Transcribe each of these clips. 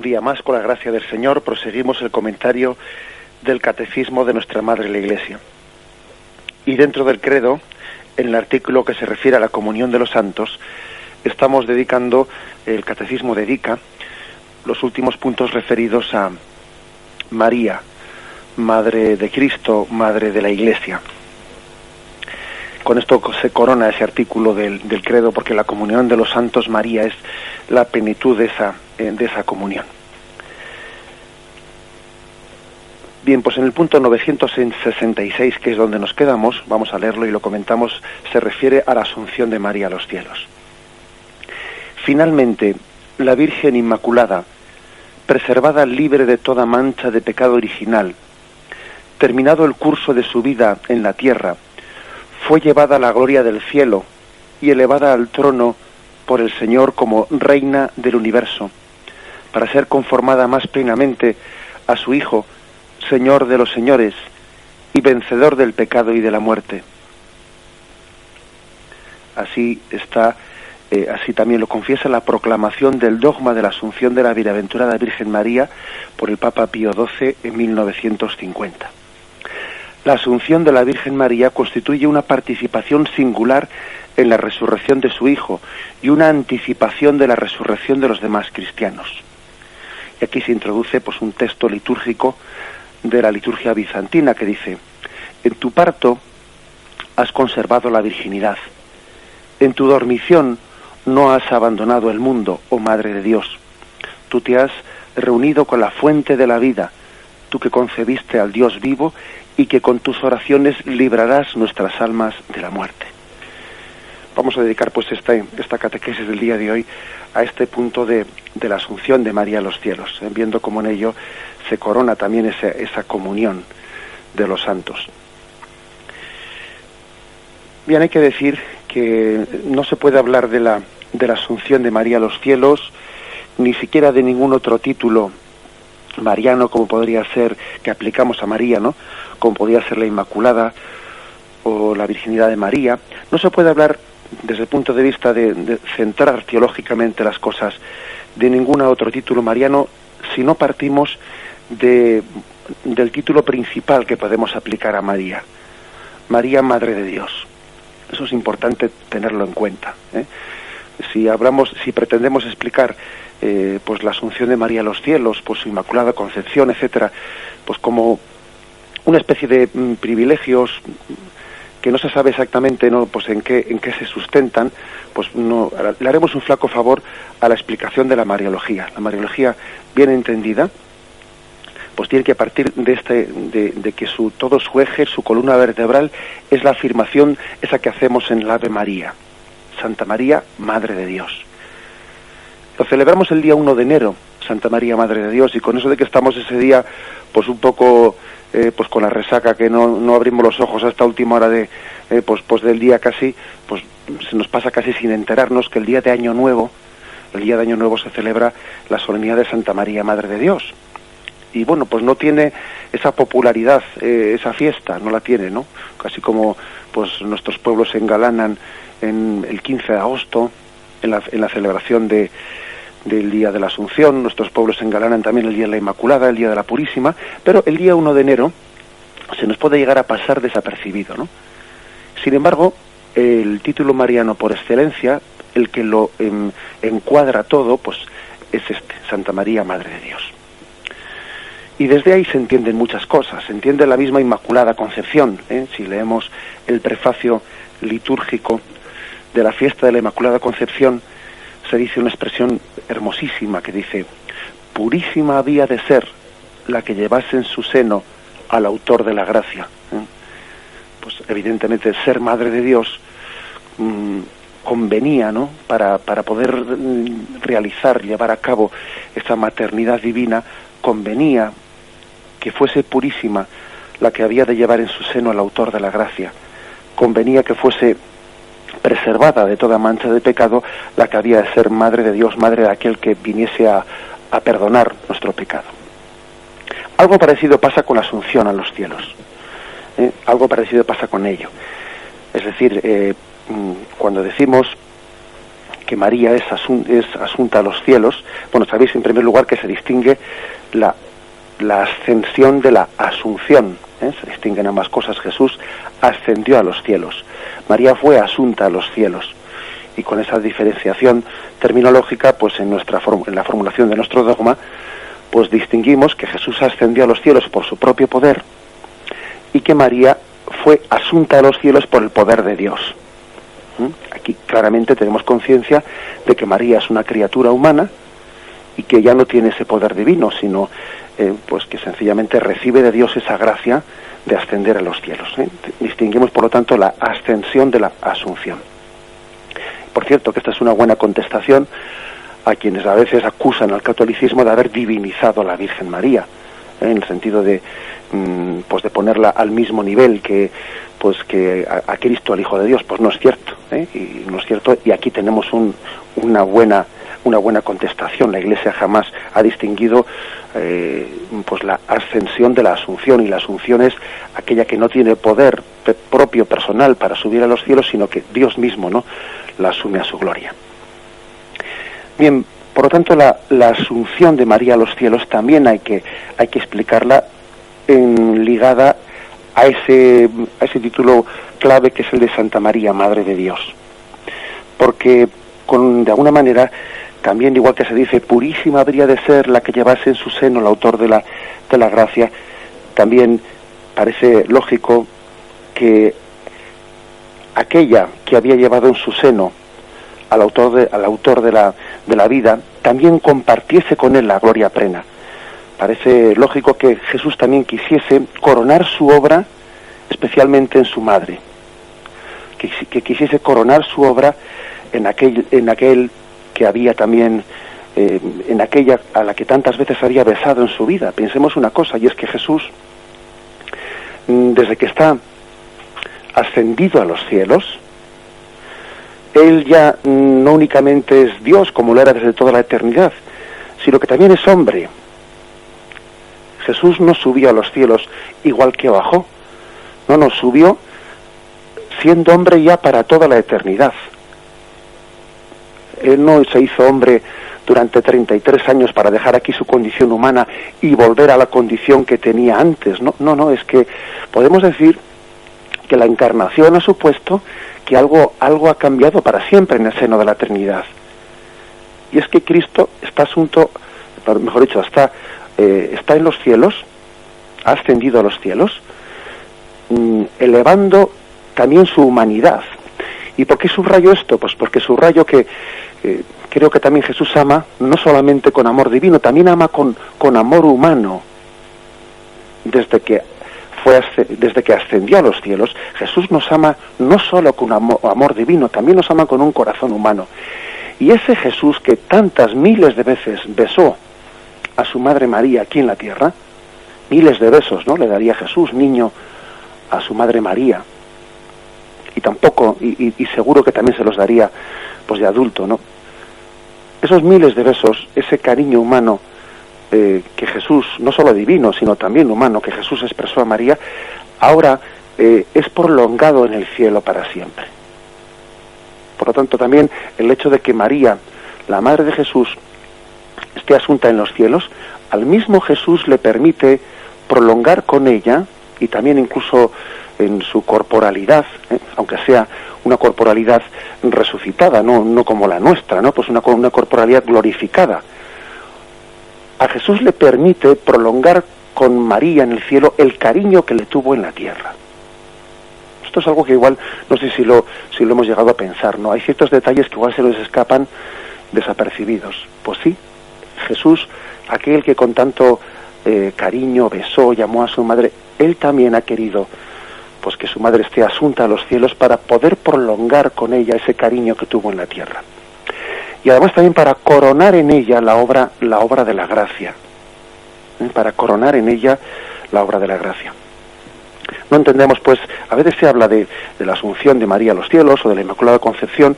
día más, con la gracia del Señor, proseguimos el comentario del Catecismo de nuestra Madre la Iglesia. Y dentro del credo, en el artículo que se refiere a la comunión de los santos, estamos dedicando, el Catecismo dedica los últimos puntos referidos a María, Madre de Cristo, Madre de la Iglesia. Con esto se corona ese artículo del credo, porque la comunión de los santos, María es la plenitud de esa comunión. Bien, pues en el punto 966, que es donde nos quedamos, vamos a leerlo y lo comentamos, se refiere a la asunción de María a los cielos. Finalmente, la Virgen Inmaculada, preservada libre de toda mancha de pecado original, terminado el curso de su vida en la tierra, fue llevada a la gloria del cielo y elevada al trono por el Señor como Reina del universo, para ser conformada más plenamente a su Hijo, Señor de los señores y vencedor del pecado y de la muerte. Así está, así también lo confiesa la proclamación del dogma de la Asunción de la Bienaventurada Virgen María por el Papa Pío XII en 1950. La Asunción de la Virgen María constituye una participación singular en la resurrección de su Hijo y una anticipación de la resurrección de los demás cristianos. Y aquí se introduce pues un texto litúrgico de la liturgia bizantina que dice: en tu parto has conservado la virginidad, en tu dormición no has abandonado el mundo, oh Madre de Dios. Tú te has reunido con la fuente de la vida, tú que concebiste al Dios vivo y que con tus oraciones librarás nuestras almas de la muerte. Vamos a dedicar pues esta catequesis del día de hoy a este punto de la Asunción de María a los cielos, viendo cómo en ello se corona también esa comunión de los santos. Bien, hay que decir que no se puede hablar de la Asunción de María a los cielos, ni siquiera de ningún otro título mariano, como podría ser, que aplicamos a María, ¿no? Como podría ser la Inmaculada o la Virginidad de María. No se puede hablar desde el punto de vista de centrar teológicamente las cosas de ningún otro título mariano si no partimos del título principal que podemos aplicar a María: María, Madre de Dios. Eso es importante tenerlo en cuenta, ¿eh? Si pretendemos explicar pues la Asunción de María a los cielos, pues su Inmaculada Concepción, etcétera, pues como una especie de privilegios que no se sabe exactamente, ¿no?, pues en qué se sustentan, pues no le haremos un flaco favor a la explicación de la Mariología. La Mariología bien entendida pues tiene que partir de que todo su eje, su columna vertebral, es la afirmación esa que hacemos en el Ave María: Santa María, Madre de Dios. Lo celebramos el día 1 de enero, Santa María, Madre de Dios, y con eso de que estamos ese día pues un poco pues con la resaca, que no abrimos los ojos hasta última hora pues del día casi, pues se nos pasa casi sin enterarnos que el día de Año Nuevo se celebra la solemnidad de Santa María, Madre de Dios. Y bueno, pues no tiene esa popularidad, esa fiesta, no la tiene, ¿no? Casi como pues nuestros pueblos se engalanan en el 15 de agosto, en la celebración del Día de la Asunción. Nuestros pueblos se engalanan también el Día de la Inmaculada, el Día de la Purísima, pero el día 1 de enero se nos puede llegar a pasar desapercibido, ¿no? Sin embargo, el título mariano por excelencia, el que lo encuadra todo, pues es Santa María, Madre de Dios. Y desde ahí se entienden muchas cosas. Se entiende la misma Inmaculada Concepción, ¿eh? Si leemos el prefacio litúrgico de la fiesta de la Inmaculada Concepción, se dice una expresión hermosísima que dice: purísima había de ser la que llevase en su seno al autor de la gracia. Pues evidentemente ser Madre de Dios convenía, ¿no?, para poder llevar a cabo esa maternidad divina, convenía que fuese purísima la que había de llevar en su seno al autor de la gracia. Convenía que fuese preservada de toda mancha de pecado la que había de ser Madre de Dios, Madre de aquel que viniese a perdonar nuestro pecado. Algo parecido pasa con la Asunción a los cielos. Algo parecido pasa con ello. Es decir, cuando decimos que María es asunta a los cielos, bueno, sabéis en primer lugar que se distingue la ascensión de la asunción, se distinguen ambas cosas. Jesús ascendió a los cielos, María fue asunta a los cielos, y con esa diferenciación terminológica, pues en la formulación de nuestro dogma, pues distinguimos que Jesús ascendió a los cielos por su propio poder y que María fue asunta a los cielos por el poder de Dios. Aquí claramente tenemos conciencia de que María es una criatura humana y que ya no tiene ese poder divino, sino pues que sencillamente recibe de Dios esa gracia de ascender a los cielos. Distinguimos, por lo tanto, la ascensión de la asunción. Por cierto, que esta es una buena contestación a quienes a veces acusan al catolicismo de haber divinizado a la Virgen María, en el sentido de pues de ponerla al mismo nivel que a Cristo, al Hijo de Dios. Pues no es cierto, y no es cierto, y aquí tenemos una buena contestación. La Iglesia jamás ha distinguido pues la ascensión de la asunción, y la asunción es aquella que no tiene poder propio personal para subir a los cielos, sino que Dios mismo, ¿no?, la asume a su gloria. Bien, por lo tanto, la asunción de María a los cielos también hay que explicarla ligada a ese título clave que es el de Santa María, Madre de Dios. Porque de alguna manera, también igual que se dice, purísima habría de ser la que llevase en su seno el autor de la gracia, también parece lógico que aquella que había llevado en su seno al autor de la vida, también compartiese con él la gloria plena. Parece lógico que Jesús también quisiese coronar su obra, especialmente en su madre, que quisiese coronar su obra en aquel que había también, en aquella a la que tantas veces había besado en su vida. Pensemos una cosa, y es que Jesús, desde que está ascendido a los cielos, él ya no únicamente es Dios, como lo era desde toda la eternidad, sino que también es hombre. Jesús no subió a los cielos igual que bajó. No, subió siendo hombre ya para toda la eternidad. Él no se hizo hombre durante 33 años para dejar aquí su condición humana y volver a la condición que tenía antes. No, es que podemos decir que la encarnación ha supuesto que algo ha cambiado para siempre en el seno de la eternidad. Y es que Cristo está está en los cielos, ha ascendido a los cielos, elevando también su humanidad. ¿Y por qué subrayo esto? Pues porque subrayo que creo que también Jesús ama no solamente con amor divino, también ama con amor humano. Desde que ascendió a los cielos, Jesús nos ama no solo con amor divino, también nos ama con un corazón humano. Y ese Jesús que tantas miles de veces besó a su madre María aquí en la tierra, miles de besos, ¿no?, le daría Jesús, niño, a su madre María, y seguro que también se los daría pues de adulto, ¿no? Esos miles de besos, ese cariño humano que Jesús, no solo divino, sino también humano, que Jesús expresó a María, ahora es prolongado en el cielo para siempre. Por lo tanto, también el hecho de que María, la madre de Jesús, esté asunta en los cielos, al mismo Jesús le permite prolongar con ella, y también incluso en su corporalidad, aunque sea una corporalidad resucitada, no como la nuestra, ¿no?, pues una corporalidad glorificada. A Jesús le permite prolongar con María en el cielo el cariño que le tuvo en la tierra. Esto es algo que igual, no sé si lo hemos llegado a pensar, ¿no? Hay ciertos detalles que igual se nos escapan desapercibidos. Pues sí, Jesús, aquel que con tanto cariño besó, llamó a su madre, él también ha querido pues que su madre esté asunta a los cielos para poder prolongar con ella ese cariño que tuvo en la tierra. Y además también para coronar en ella la obra de la gracia. Para coronar en ella la obra de la gracia. No entendemos, pues, a veces se habla de la asunción de María a los cielos o de la Inmaculada Concepción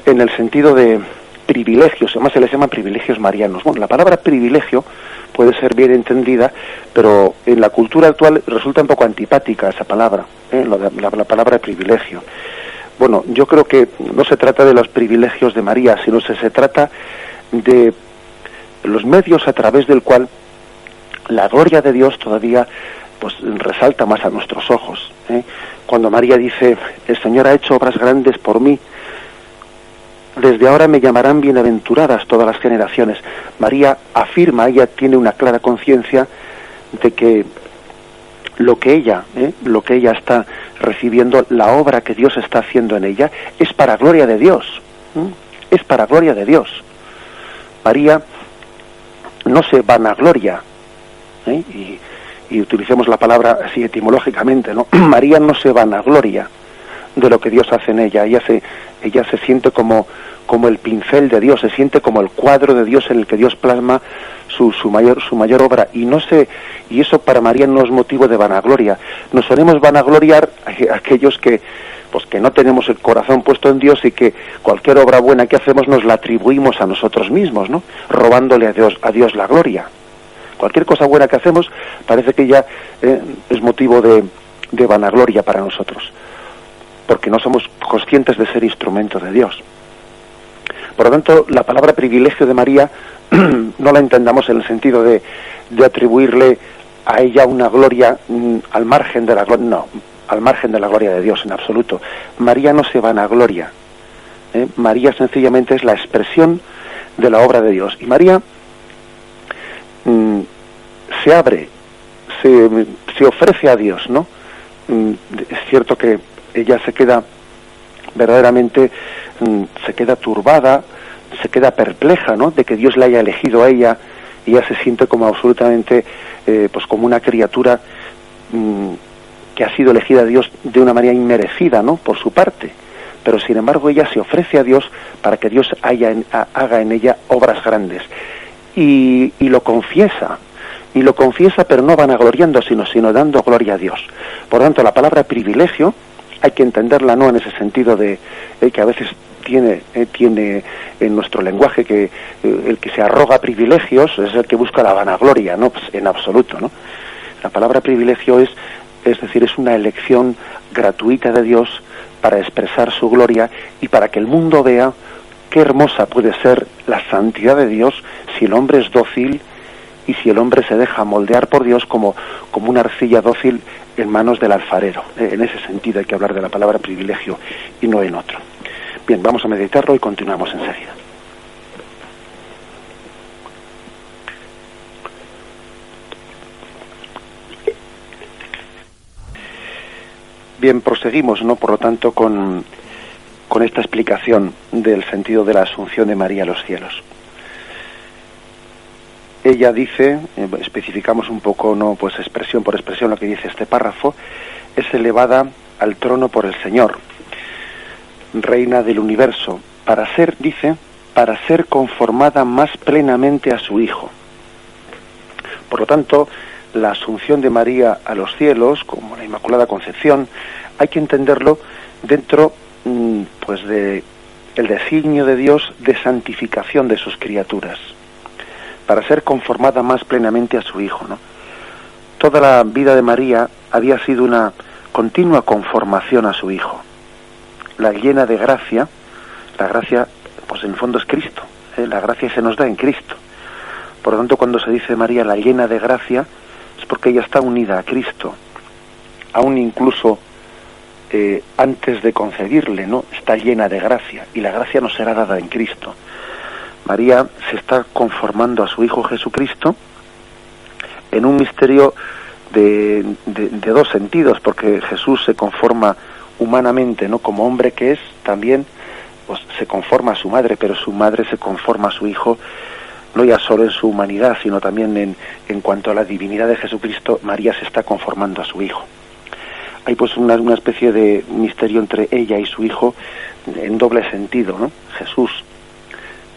en el sentido de privilegios, además se les llaman privilegios marianos. Bueno, la palabra privilegio puede ser bien entendida, pero en la cultura actual resulta un poco antipática esa palabra, la palabra privilegio. bueno, yo creo que no se trata de los privilegios de María, sino se trata de los medios a través del cual la gloria de Dios todavía pues resalta más a nuestros ojos, ¿eh? Cuando María dice: el Señor ha hecho obras grandes por mí, desde ahora me llamarán bienaventuradas todas las generaciones. María afirma, ella tiene una clara conciencia de que lo que ella está recibiendo, la obra que Dios está haciendo en ella, es para gloria de Dios, es para gloria de Dios. María no se vanagloria, y utilicemos la palabra así etimológicamente, ¿no? María no se vanagloria de lo que Dios hace en ella. Ella se siente como el pincel de Dios, se siente como el cuadro de Dios en el que Dios plasma su mayor obra, y eso para María no es motivo de vanagloria. Nos solemos vanagloriar a aquellos que no tenemos el corazón puesto en Dios y que cualquier obra buena que hacemos nos la atribuimos a nosotros mismos, ¿no? Robándole a Dios la gloria. Cualquier cosa buena que hacemos parece que ya es motivo de vanagloria para nosotros, porque no somos conscientes de ser instrumento de Dios. Por lo tanto, la palabra privilegio de María no la entendamos en el sentido de atribuirle a ella una gloria al margen de la gloria, no, al margen de la gloria de Dios en absoluto. María no se vanagloria, María sencillamente es la expresión de la obra de Dios, y María se abre, se ofrece a Dios, ¿no? Es cierto que ella se queda verdaderamente, se queda turbada, se queda perpleja, ¿no?, de que Dios la haya elegido a ella, y ella se siente como absolutamente, pues como una criatura que ha sido elegida a Dios de una manera inmerecida, ¿no?, por su parte. Pero sin embargo ella se ofrece a Dios para que Dios haga en ella obras grandes, y lo confiesa, pero no vanagloriando, sino dando gloria a Dios. Por lo tanto, la palabra privilegio hay que entenderla no en ese sentido de que a veces tiene en nuestro lenguaje, que el que se arroga privilegios es el que busca la vanagloria, no, pues en absoluto, ¿no? La palabra privilegio es decir, es una elección gratuita de Dios para expresar su gloria y para que el mundo vea qué hermosa puede ser la santidad de Dios si el hombre es dócil y si el hombre se deja moldear por Dios como una arcilla dócil en manos del alfarero. En ese sentido hay que hablar de la palabra privilegio y no en otro. Bien, vamos a meditarlo y continuamos enseguida. Bien, proseguimos, ¿no?, por lo tanto, con esta explicación del sentido de la asunción de María a los cielos. Ella dice, especificamos un poco, no, pues expresión por expresión lo que dice este párrafo: es elevada al trono por el Señor, reina del universo, para ser conformada más plenamente a su Hijo. Por lo tanto, la asunción de María a los cielos, como la Inmaculada Concepción, hay que entenderlo dentro pues de el designio de Dios de santificación de sus criaturas, para ser conformada más plenamente a su Hijo, ¿no? Toda la vida de María había sido una continua conformación a su Hijo. La llena de gracia, la gracia, pues en el fondo es Cristo, la gracia se nos da en Cristo. Por lo tanto, cuando se dice María la llena de gracia, es porque ella está unida a Cristo, aún incluso antes de concebirle, ¿no?, está llena de gracia, y la gracia nos será dada en Cristo. María se está conformando a su Hijo Jesucristo en un misterio de dos sentidos, porque Jesús se conforma humanamente, ¿no?, como hombre que es, también pues se conforma a su madre, pero su madre se conforma a su Hijo, no ya solo en su humanidad, sino también en cuanto a la divinidad de Jesucristo. María se está conformando a su Hijo. Hay pues una especie de misterio entre ella y su Hijo en doble sentido, ¿no? Jesús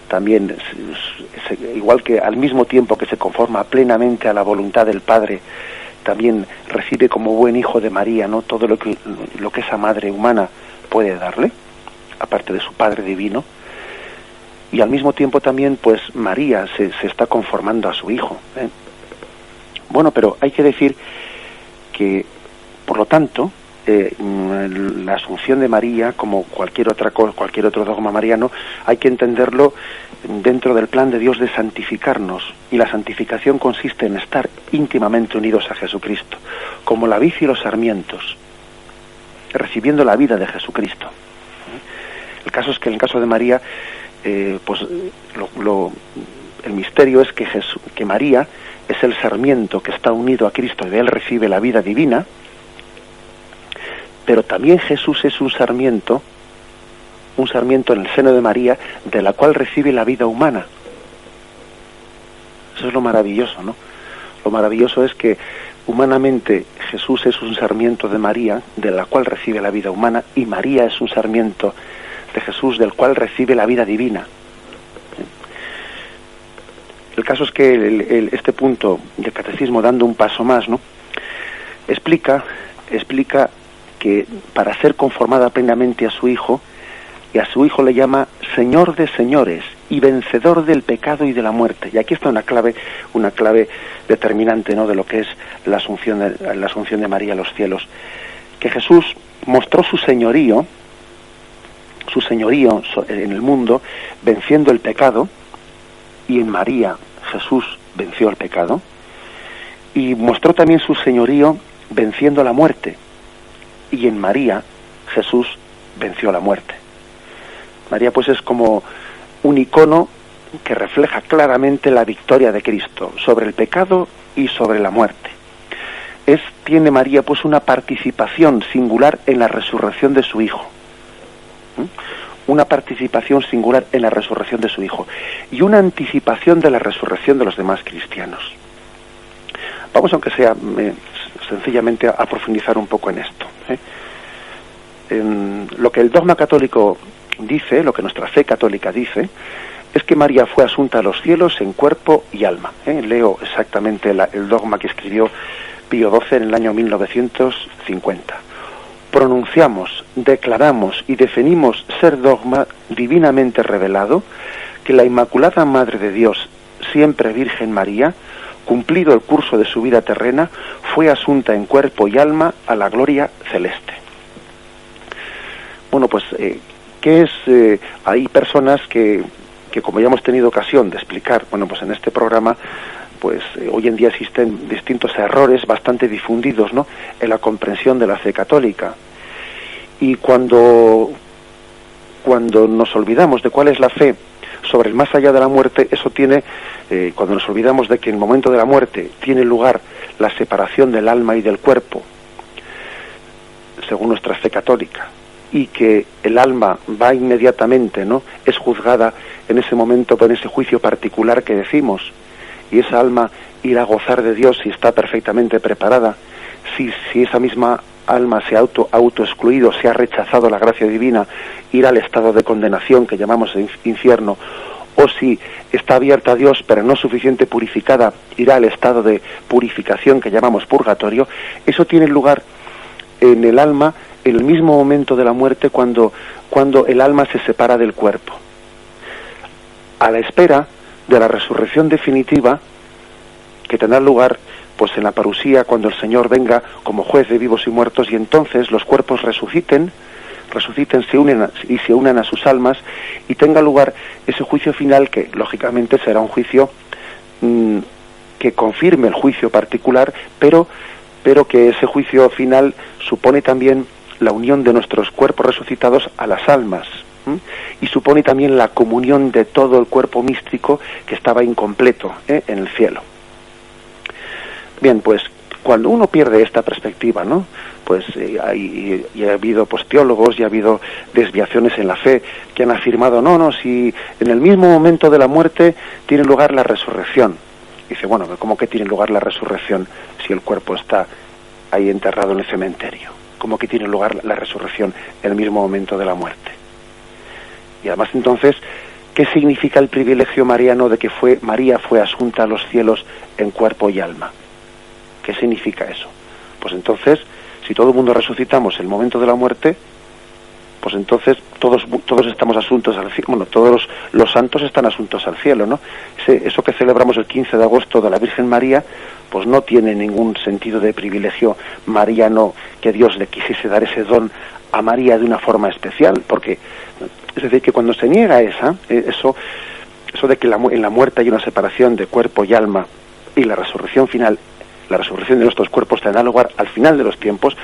también, igual que al mismo tiempo que se conforma plenamente a la voluntad del Padre, también recibe como buen hijo de María, ¿no?, todo lo que esa madre humana puede darle, aparte de su Padre divino. Y al mismo tiempo también, pues María se está conformando a su Hijo, Bueno, pero hay que decir que, por lo tanto, la Asunción de María, como cualquier otro dogma mariano, hay que entenderlo dentro del plan de Dios de santificarnos, y la santificación consiste en estar íntimamente unidos a Jesucristo, como la vid y los sarmientos, recibiendo la vida de Jesucristo. El caso es que en el caso de María, el misterio es que María es el sarmiento que está unido a Cristo y de él recibe la vida divina, pero también Jesús es un sarmiento en el seno de María, de la cual recibe la vida humana. Eso es lo maravilloso, ¿no? Lo maravilloso es que humanamente Jesús es un sarmiento de María, de la cual recibe la vida humana, y María es un sarmiento de Jesús, del cual recibe la vida divina. El caso es que este punto del catecismo, dando un paso más, ¿no?, explica que para ser conformada plenamente a su Hijo, y a su Hijo le llama Señor de señores y vencedor del pecado y de la muerte. Y aquí está una clave determinante, ¿no?, de lo que es la asunción de María a los cielos. Que Jesús mostró su señorío en el mundo, venciendo el pecado, y en María Jesús venció el pecado, y mostró también su señorío venciendo la muerte, y en María Jesús venció la muerte. María pues es como un icono que refleja claramente la victoria de Cristo sobre el pecado y sobre la muerte. Tiene María pues una participación singular en la resurrección de su Hijo. Una participación singular en la resurrección de su Hijo y una anticipación de la resurrección de los demás cristianos. Vamos, aunque sea sencillamente, a profundizar un poco en esto. Lo que el dogma católico dice, lo que nuestra fe católica dice, es que María fue asunta a los cielos en cuerpo y alma. Leo exactamente el dogma que escribió Pío XII en el año 1950. Pronunciamos, declaramos y definimos ser dogma divinamente revelado que la Inmaculada Madre de Dios, siempre Virgen María, cumplido el curso de su vida terrena, fue asunta en cuerpo y alma a la gloria celeste. Bueno, pues, ¿qué es? Hay personas que como ya hemos tenido ocasión de explicar, bueno, pues en este programa, pues hoy en día existen distintos errores bastante difundidos, ¿no?, en la comprensión de la fe católica. Y cuando nos olvidamos de cuál es la fe sobre el más allá de la muerte, eso tiene, cuando nos olvidamos de que en el momento de la muerte tiene lugar la separación del alma y del cuerpo, según nuestra fe católica, y que el alma va inmediatamente, ¿no?, es juzgada en ese momento por ese juicio particular que decimos, y esa alma irá a gozar de Dios si está perfectamente preparada. Si esa misma alma se ha autoexcluido, se ha rechazado la gracia divina, irá al estado de condenación que llamamos infierno, o si está abierta a Dios pero no suficiente purificada, irá al estado de purificación que llamamos purgatorio. Eso tiene lugar en el alma en el mismo momento de la muerte, cuando el alma se separa del cuerpo, a la espera de la resurrección definitiva que tendrá lugar pues en la parusía, cuando el Señor venga como juez de vivos y muertos, y entonces los cuerpos resuciten, se unan a sus almas, y tenga lugar ese juicio final, que lógicamente será un juicio que confirme el juicio particular, pero que ese juicio final supone también la unión de nuestros cuerpos resucitados a las almas, y supone también la comunión de todo el cuerpo místico que estaba incompleto en el cielo. Bien, pues cuando uno pierde esta perspectiva, ¿no?, pues ha habido pues teólogos y ha habido desviaciones en la fe que han afirmado, no, si en el mismo momento de la muerte tiene lugar la resurrección. Dice, bueno, ¿cómo que tiene lugar la resurrección si el cuerpo está ahí enterrado en el cementerio? ¿Cómo que tiene lugar la resurrección en el mismo momento de la muerte? Y además, entonces, ¿qué significa el privilegio mariano de que María fue asunta a los cielos en cuerpo y alma? ¿Qué significa eso? Pues entonces, si todo el mundo resucitamos en el momento de la muerte, pues entonces todos estamos asuntos al cielo. Bueno, todos los santos están asuntos al cielo, ¿no? Eso que celebramos el 15 de agosto de la Virgen María, pues no tiene ningún sentido de privilegio mariano que Dios le quisiese dar ese don a María de una forma especial, porque es decir, que cuando se niega eso de que en la muerte hay una separación de cuerpo y alma, y la resurrección final, la resurrección de nuestros cuerpos tendrá lugar al final de los tiempos,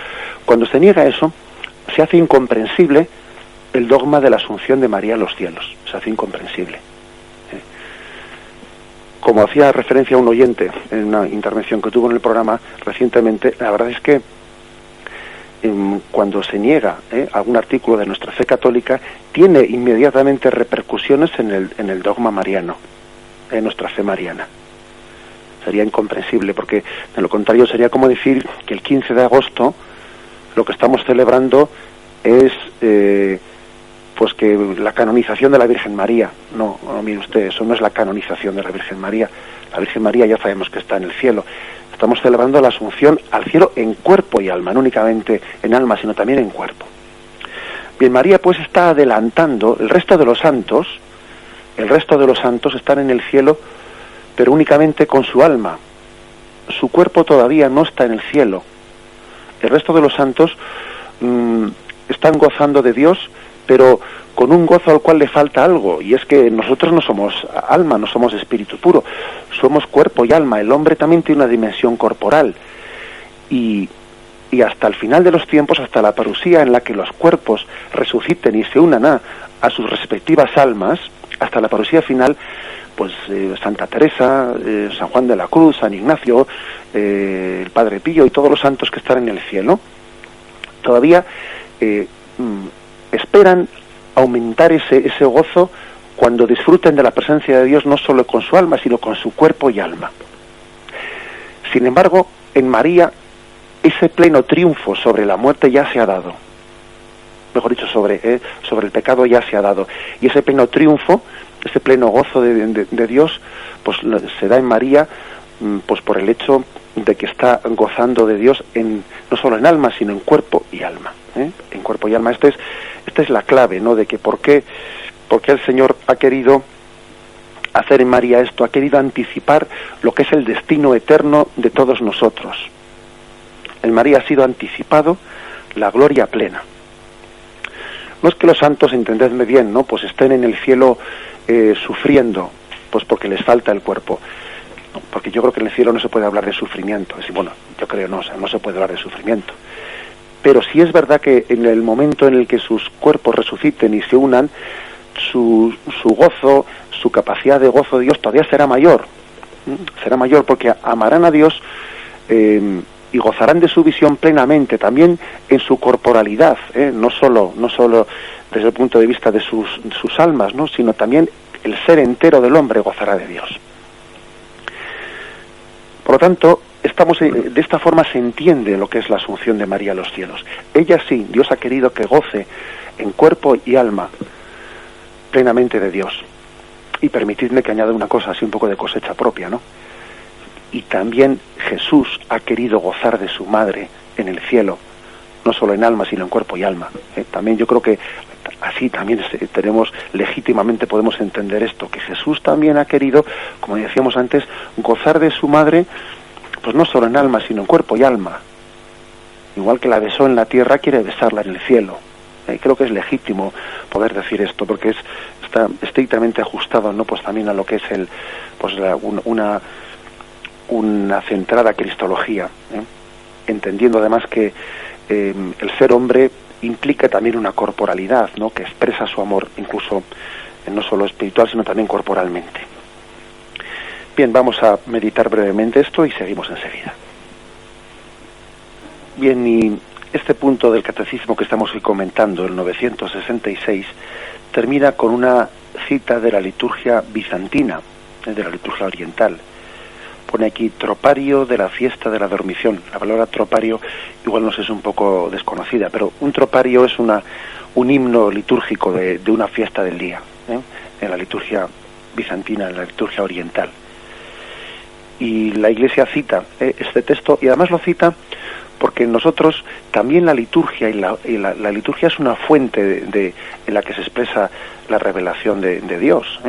cuando se niega eso, se hace incomprensible el dogma de la asunción de María a los cielos, se hace incomprensible. Como hacía referencia un oyente en una intervención que tuvo en el programa recientemente, la verdad es que cuando se niega algún artículo de nuestra fe católica, tiene inmediatamente repercusiones en el dogma mariano, en nuestra fe mariana. Sería incomprensible, porque de lo contrario sería como decir que el 15 de agosto lo que estamos celebrando es pues que la canonización de la Virgen María. No, mire usted, eso no es la canonización de la Virgen María. La Virgen María ya sabemos que está en el cielo. Estamos celebrando la asunción al cielo en cuerpo y alma, no únicamente en alma, sino también en cuerpo. Bien, María pues está adelantando, el resto de los santos están en el cielo, pero únicamente con su alma. Su cuerpo todavía no está en el cielo. El resto de los santos están gozando de Dios, pero con un gozo al cual le falta algo, y es que nosotros no somos alma, no somos espíritu puro, somos cuerpo y alma. El hombre también tiene una dimensión corporal, y hasta el final de los tiempos, hasta la parusía en la que los cuerpos resuciten y se unan a sus respectivas almas, hasta la parusía final, pues Santa Teresa, San Juan de la Cruz, San Ignacio, el Padre Pío y todos los santos que están en el cielo, todavía esperan aumentar ese gozo cuando disfruten de la presencia de Dios, no solo con su alma, sino con su cuerpo y alma. Sin embargo, en María, ese pleno triunfo sobre la muerte ya se ha dado. Mejor dicho, sobre el pecado ya se ha dado. Y ese pleno triunfo, ese pleno gozo de Dios, pues se da en María, pues por el hecho de que está gozando de Dios no solo en alma, sino en cuerpo y alma. En cuerpo y alma. Esta es la clave, ¿no? De que por qué el Señor ha querido hacer en María esto, ha querido anticipar lo que es el destino eterno de todos nosotros. En María ha sido anticipado la gloria plena. No es que los santos, entendedme bien, ¿no? Pues estén en el cielo sufriendo, pues porque les falta el cuerpo. Porque yo creo que en el cielo no se puede hablar de sufrimiento. Bueno, yo creo no se puede hablar de sufrimiento. Pero sí es verdad que en el momento en el que sus cuerpos resuciten y se unan, su gozo, su capacidad de gozo de Dios todavía será mayor. Será mayor porque amarán a Dios y gozarán de su visión plenamente, también en su corporalidad, no solo desde el punto de vista de sus almas, ¿no? Sino también el ser entero del hombre gozará de Dios. Por lo tanto, de esta forma se entiende lo que es la asunción de María a los cielos. Ella sí, Dios ha querido que goce en cuerpo y alma plenamente de Dios. Y permitidme que añada una cosa, así un poco de cosecha propia, ¿no? Y también Jesús ha querido gozar de su madre en el cielo, no solo en alma, sino en cuerpo y alma. También yo creo que así también legítimamente podemos entender esto, que Jesús también ha querido, como decíamos antes, gozar de su madre, pues no solo en alma, sino en cuerpo y alma. Igual que la besó en la tierra, quiere besarla en el cielo. Creo que es legítimo poder decir esto, porque está estrictamente ajustado, ¿no? Pues también a lo que es una centrada cristología, entendiendo además que el ser hombre implica también una corporalidad, ¿no? Que expresa su amor, incluso no solo espiritual, sino también corporalmente. Bien, vamos a meditar brevemente esto y seguimos enseguida. Bien, y este punto del catecismo que estamos hoy comentando, el 966, termina con una cita de la liturgia bizantina, de la liturgia oriental. Pone aquí tropario de la fiesta de la dormición. La palabra tropario igual nos es un poco desconocida, pero un tropario es un himno litúrgico de una fiesta del día, en la liturgia bizantina, en la liturgia oriental. Y la Iglesia cita este texto, y además lo cita porque nosotros también la liturgia, y la liturgia es una fuente en la que se expresa la revelación de Dios.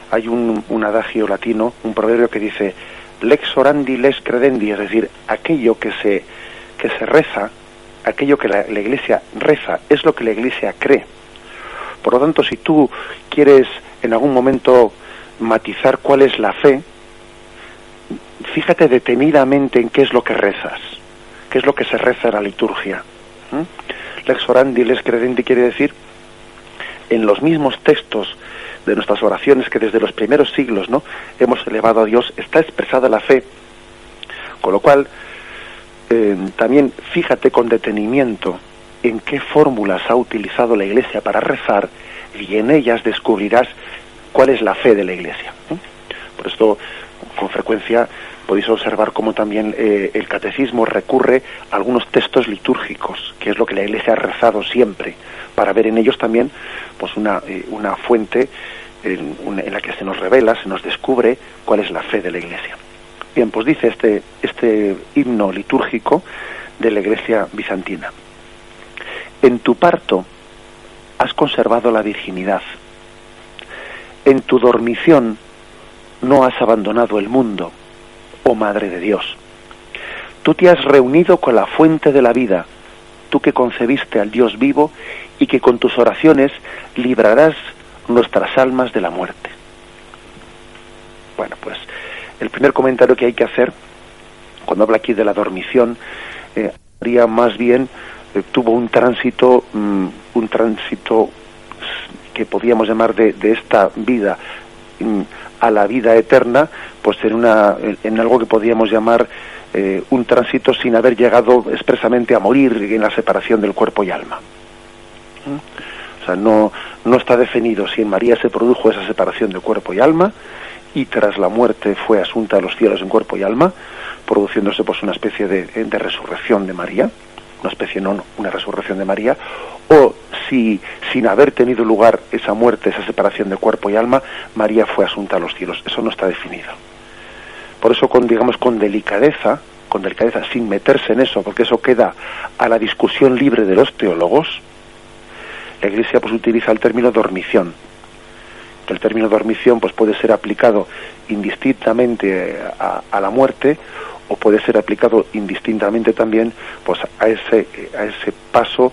Hay un adagio latino, un proverbio que dice: lex orandi, lex credendi, es decir, aquello que se reza, aquello que la Iglesia reza, es lo que la Iglesia cree. Por lo tanto, si tú quieres en algún momento matizar cuál es la fe, fíjate detenidamente en qué es lo que rezas, qué es lo que se reza en la liturgia. Lex orandi, lex credendi quiere decir, en los mismos textos de nuestras oraciones que desde los primeros siglos, ¿no?, hemos elevado a Dios, está expresada la fe, con lo cual también fíjate con detenimiento en qué fórmulas ha utilizado la Iglesia para rezar, y en ellas descubrirás cuál es la fe de la Iglesia. Por esto, con frecuencia podéis observar cómo también el catecismo recurre a algunos textos litúrgicos, que es lo que la Iglesia ha rezado siempre, para ver en ellos también pues una fuente en la que se nos revela, se nos descubre cuál es la fe de la Iglesia. Bien, pues dice este himno litúrgico de la Iglesia bizantina: en tu parto has conservado la virginidad, en tu dormición no has abandonado el mundo, oh Madre de Dios. Tú te has reunido con la fuente de la vida, tú que concebiste al Dios vivo y que con tus oraciones librarás nuestras almas de la muerte. Bueno, pues el primer comentario que hay que hacer, cuando habla aquí de la dormición, María más bien tuvo un tránsito que podríamos llamar de esta vida a la vida eterna, pues en algo que podríamos llamar un tránsito sin haber llegado expresamente a morir en la separación del cuerpo y alma. O sea, no está definido si en María se produjo esa separación de cuerpo y alma y tras la muerte fue asunta a los cielos en cuerpo y alma, produciéndose pues una especie de resurrección de María, una resurrección de María, o si sin haber tenido lugar esa muerte, esa separación de cuerpo y alma, María fue asunta a los cielos. Eso no está definido. Por eso con delicadeza, sin meterse en eso, porque eso queda a la discusión libre de los teólogos, la Iglesia pues utiliza el término dormición. El término dormición pues puede ser aplicado indistintamente a la muerte, o puede ser aplicado indistintamente también pues a ese paso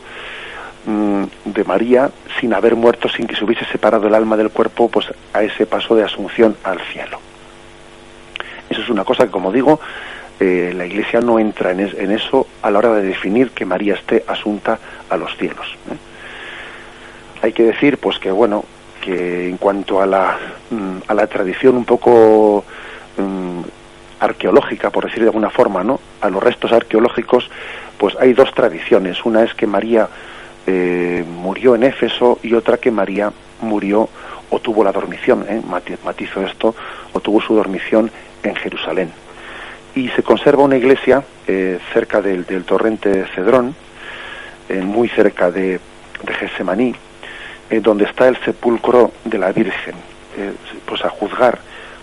de María, sin haber muerto, sin que se hubiese separado el alma del cuerpo, pues a ese paso de asunción al cielo. Eso es una cosa que, como digo, la Iglesia no entra en eso a la hora de definir que María esté asunta a los cielos. Hay que decir pues que bueno, que en cuanto a la tradición un poco arqueológica, por decir de alguna forma, ¿no?, a los restos arqueológicos, pues hay dos tradiciones. Una es que María murió en Éfeso, y otra que María murió o tuvo la dormición, matizo esto, o tuvo su dormición en Jerusalén. Y se conserva una iglesia cerca del torrente de Cedrón, muy cerca de Getsemaní, donde está el sepulcro de la Virgen. Pues a juzgar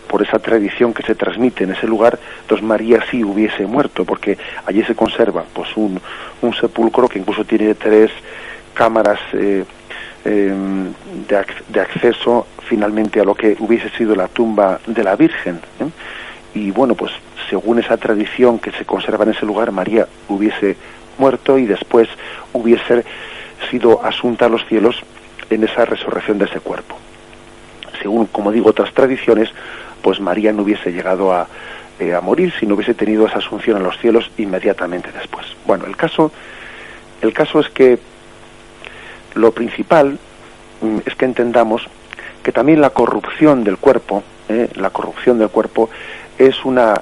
por esa tradición que se transmite en ese lugar, entonces María sí hubiese muerto, porque allí se conserva pues un sepulcro que incluso tiene 3 cámaras de acceso finalmente a lo que hubiese sido la tumba de la Virgen. Y bueno, pues según esa tradición que se conserva en ese lugar, María hubiese muerto y después hubiese sido asunta a los cielos en esa resurrección de ese cuerpo. Según, como digo, otras tradiciones, pues María no hubiese llegado a morir si no hubiese tenido esa asunción a los cielos inmediatamente después. Bueno, el caso es que lo principal es que entendamos que también la corrupción del cuerpo es una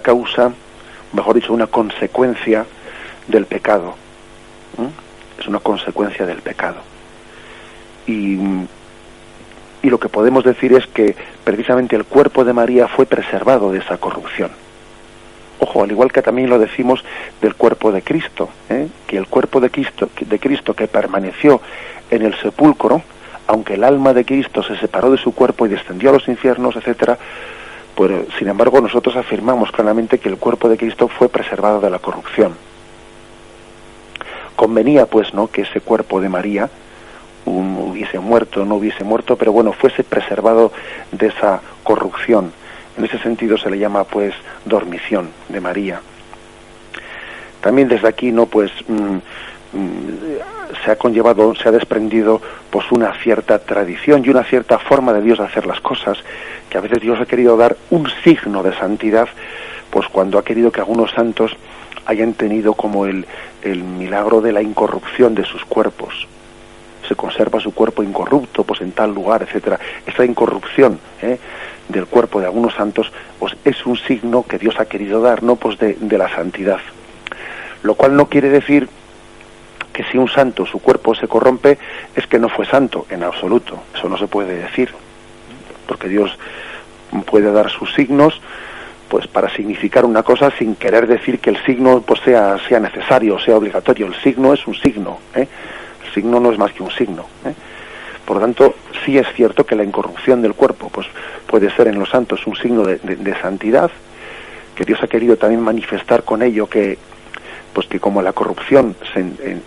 causa, mejor dicho, una consecuencia del pecado. Es una consecuencia del pecado. Y lo que podemos decir es que precisamente el cuerpo de María fue preservado de esa corrupción. Ojo, al igual que también lo decimos del cuerpo de Cristo, que el cuerpo de Cristo que permaneció en el sepulcro, aunque el alma de Cristo se separó de su cuerpo y descendió a los infiernos, etcétera, pues sin embargo nosotros afirmamos claramente que el cuerpo de Cristo fue preservado de la corrupción. Convenía pues, ¿no?, que ese cuerpo de María hubiese muerto, no hubiese muerto, pero bueno, fuese preservado de esa corrupción En ese sentido se le llama pues dormición de María. También desde aquí no pues se ha conllevado, se ha desprendido pues una cierta tradición y una cierta forma de Dios de hacer las cosas, que a veces Dios ha querido dar un signo de santidad, pues cuando ha querido que algunos santos hayan tenido como el milagro de la incorrupción de sus cuerpos. Se conserva su cuerpo incorrupto, pues en tal lugar, etcétera. Esta incorrupción del cuerpo de algunos santos, pues es un signo que Dios ha querido dar, ¿no? Pues de la santidad. Lo cual no quiere decir que si un santo su cuerpo se corrompe es que no fue santo, en absoluto. Eso no se puede decir, porque Dios puede dar sus signos pues para significar una cosa sin querer decir que el signo pues sea necesario, sea obligatorio. El signo es un signo, El signo no es más que un signo, Por lo tanto, sí es cierto que la incorrupción del cuerpo pues puede ser en los santos un signo de santidad, que Dios ha querido también manifestar con ello que como la corrupción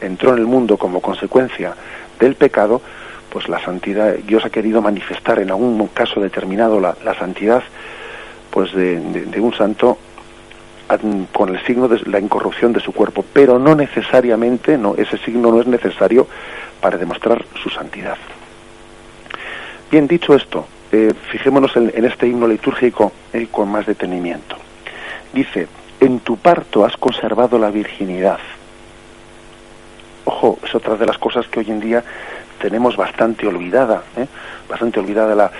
entró en el mundo como consecuencia del pecado, pues la santidad, Dios ha querido manifestar en algún caso determinado la santidad pues de un santo con el signo de la incorrupción de su cuerpo, pero no necesariamente, ese signo no es necesario para demostrar su santidad. Bien, dicho esto, fijémonos en este himno litúrgico con más detenimiento. Dice: en tu parto has conservado la virginidad. Ojo, es otra de las cosas que hoy en día tenemos bastante olvidada, bastante olvidada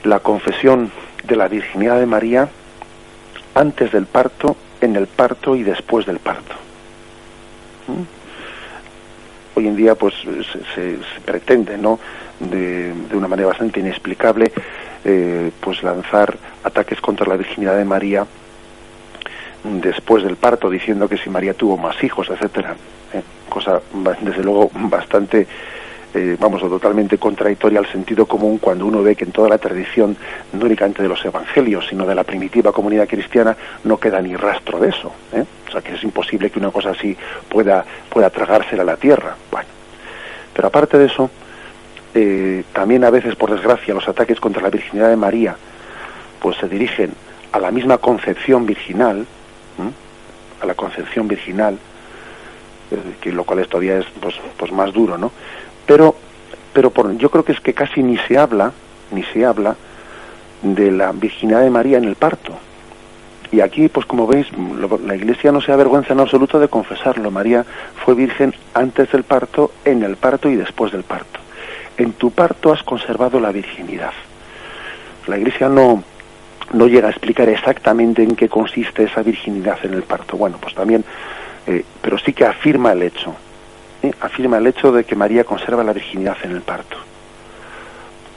la confesión de la virginidad de María antes del parto, en el parto y después del parto. Hoy en día pues se pretende, de una manera bastante inexplicable, pues lanzar ataques contra la virginidad de María después del parto, diciendo que si María tuvo más hijos, etcétera, cosa desde luego bastante totalmente contradictoria al sentido común, cuando uno ve que en toda la tradición, no únicamente de los evangelios, sino de la primitiva comunidad cristiana, no queda ni rastro de eso, O sea, que es imposible que una cosa así pueda tragársela a la tierra. Bueno, pero aparte de eso, también a veces, por desgracia, los ataques contra la virginidad de María pues se dirigen a la misma concepción virginal, a la concepción virginal, que lo cual todavía es pues más duro, ¿no? Pero yo creo que es que casi ni se habla de la virginidad de María en el parto. Y aquí, pues como veis, la Iglesia no se avergüenza en absoluto de confesarlo. María fue virgen antes del parto, en el parto y después del parto. En tu parto has conservado la virginidad. La Iglesia no llega a explicar exactamente en qué consiste esa virginidad en el parto. Bueno, pues también, pero sí que afirma el hecho. Afirma el hecho de que María conserva la virginidad en el parto.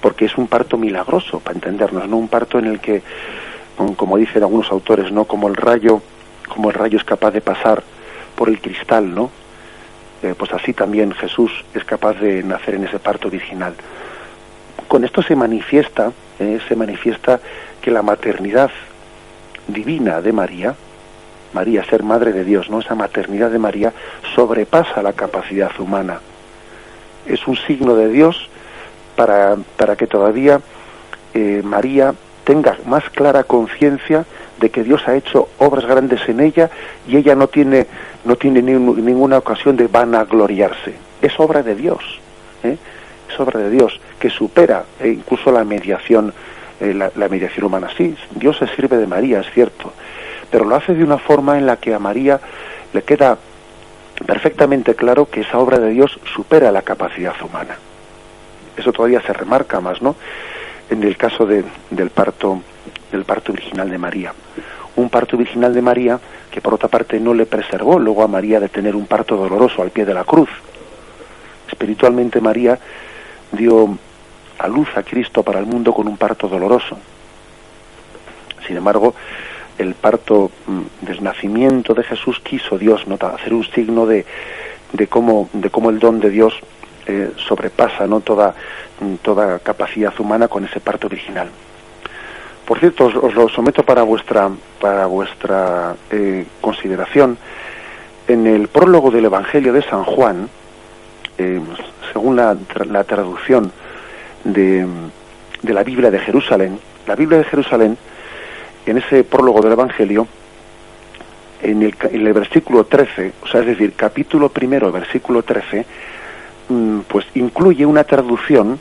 Porque es un parto milagroso, para entendernos, no un parto en el que, como dicen algunos autores, no como el rayo es capaz de pasar por el cristal, ¿no? Pues así también Jesús es capaz de nacer en ese parto virginal. Con esto se manifiesta que la maternidad divina de María ser madre de Dios, ¿no? Esa maternidad de María sobrepasa la capacidad humana. Es un signo de Dios para que todavía María tenga más clara conciencia de que Dios ha hecho obras grandes en ella, y ella no tiene ninguna ocasión de vanagloriarse. Es obra de Dios, es obra de Dios que supera incluso la mediación humana. Sí, Dios se sirve de María, es cierto, pero lo hace de una forma en la que a María le queda perfectamente claro que esa obra de Dios supera la capacidad humana. Eso todavía se remarca más, ¿no?, en el caso del parto virginal de María. Un parto virginal de María que, por otra parte, no le preservó luego a María de tener un parto doloroso al pie de la cruz. Espiritualmente, María dio a luz a Cristo para el mundo con un parto doloroso. Sin embargo, el parto del nacimiento de Jesús quiso Dios, ¿no?, hacer un signo de cómo el don de Dios sobrepasa, ¿no?, toda capacidad humana con ese parto virginal. Por cierto, os lo someto para vuestra consideración. En el prólogo del Evangelio de San Juan, según la traducción de la Biblia de Jerusalén, la Biblia de Jerusalén en ese prólogo del Evangelio, en el versículo 13, o sea, es decir, capítulo primero, versículo 13, pues incluye una traducción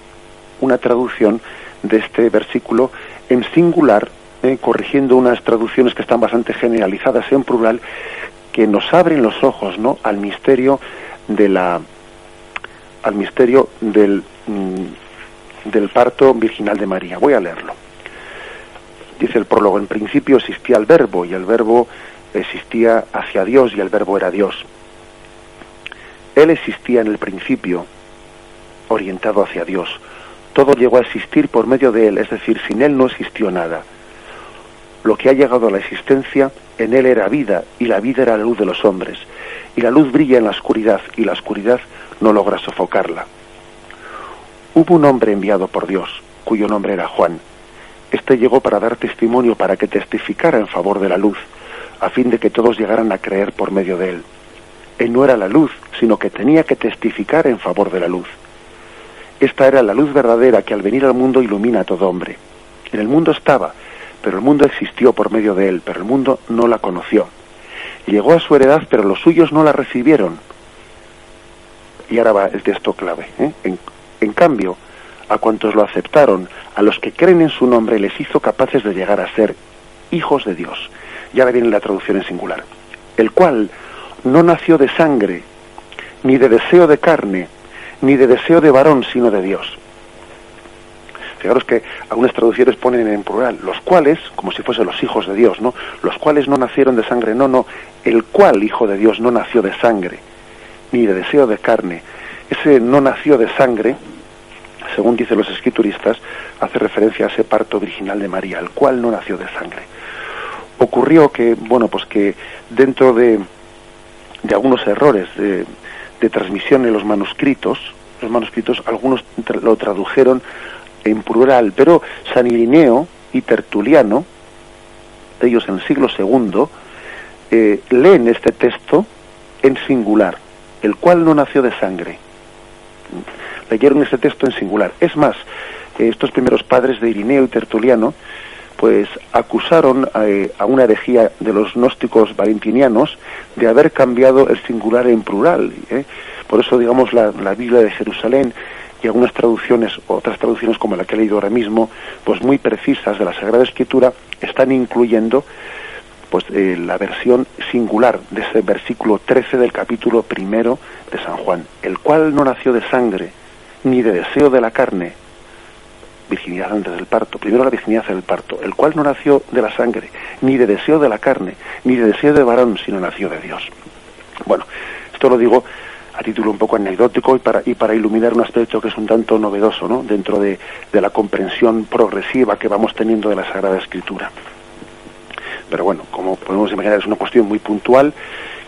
de este versículo en singular, corrigiendo unas traducciones que están bastante generalizadas en plural, que nos abren los ojos, ¿no?, al misterio del parto virginal de María. Voy a leerlo. Dice el prólogo: en principio existía el Verbo, y el Verbo existía hacia Dios, y el Verbo era Dios. Él existía en el principio, orientado hacia Dios. Todo llegó a existir por medio de Él, es decir, sin Él no existió nada. Lo que ha llegado a la existencia, en Él era vida, y la vida era la luz de los hombres. Y la luz brilla en la oscuridad, y la oscuridad no logra sofocarla. Hubo un hombre enviado por Dios, cuyo nombre era Juan. Este llegó para dar testimonio, para que testificara en favor de la luz, a fin de que todos llegaran a creer por medio de él. Él no era la luz, sino que tenía que testificar en favor de la luz. Esta era la luz verdadera que al venir al mundo ilumina a todo hombre. En el mundo estaba, pero el mundo existió por medio de él, pero el mundo no la conoció. Llegó a su heredad, pero los suyos no la recibieron. Y ahora va el texto clave, En cambio, a cuantos lo aceptaron, a los que creen en su nombre, les hizo capaces de llegar a ser hijos de Dios. Y ahora viene la traducción en singular. El cual no nació de sangre, ni de deseo de carne, ni de deseo de varón, sino de Dios. Fijaros que algunas traducciones ponen en plural, los cuales, como si fuesen los hijos de Dios, ¿no? Los cuales no nacieron de sangre, no. El cual, hijo de Dios, no nació de sangre, ni de deseo de carne. Ese no nació de sangre, según dicen los escrituristas, hace referencia a ese parto virginal de María, el cual no nació de sangre. Ocurrió que, pues que dentro de algunos errores de transmisión en los manuscritos, algunos lo tradujeron en plural, pero San Irineo y Tertuliano, ellos en el siglo II, leen este texto en singular, el cual no nació de sangre. Leyeron este texto en singular. Es más, estos primeros padres de Irineo y Tertuliano, pues acusaron a una herejía de los gnósticos valentinianos de haber cambiado el singular en plural. Por eso, digamos, la Biblia de Jerusalén y algunas traducciones, otras traducciones como la que he leído ahora mismo, pues muy precisas de la Sagrada Escritura, están incluyendo pues la versión singular de ese versículo 13 del capítulo 1 de San Juan, el cual no nació de sangre, ni de deseo de la carne, virginidad antes del parto, primero la virginidad del parto, el cual no nació de la sangre, ni de deseo de la carne, ni de deseo de varón, sino nació de Dios. Bueno, esto lo digo a título un poco anecdótico y para iluminar un aspecto que es un tanto novedoso, ¿no?, dentro de la comprensión progresiva que vamos teniendo de la Sagrada Escritura. Pero bueno, como podemos imaginar, es una cuestión muy puntual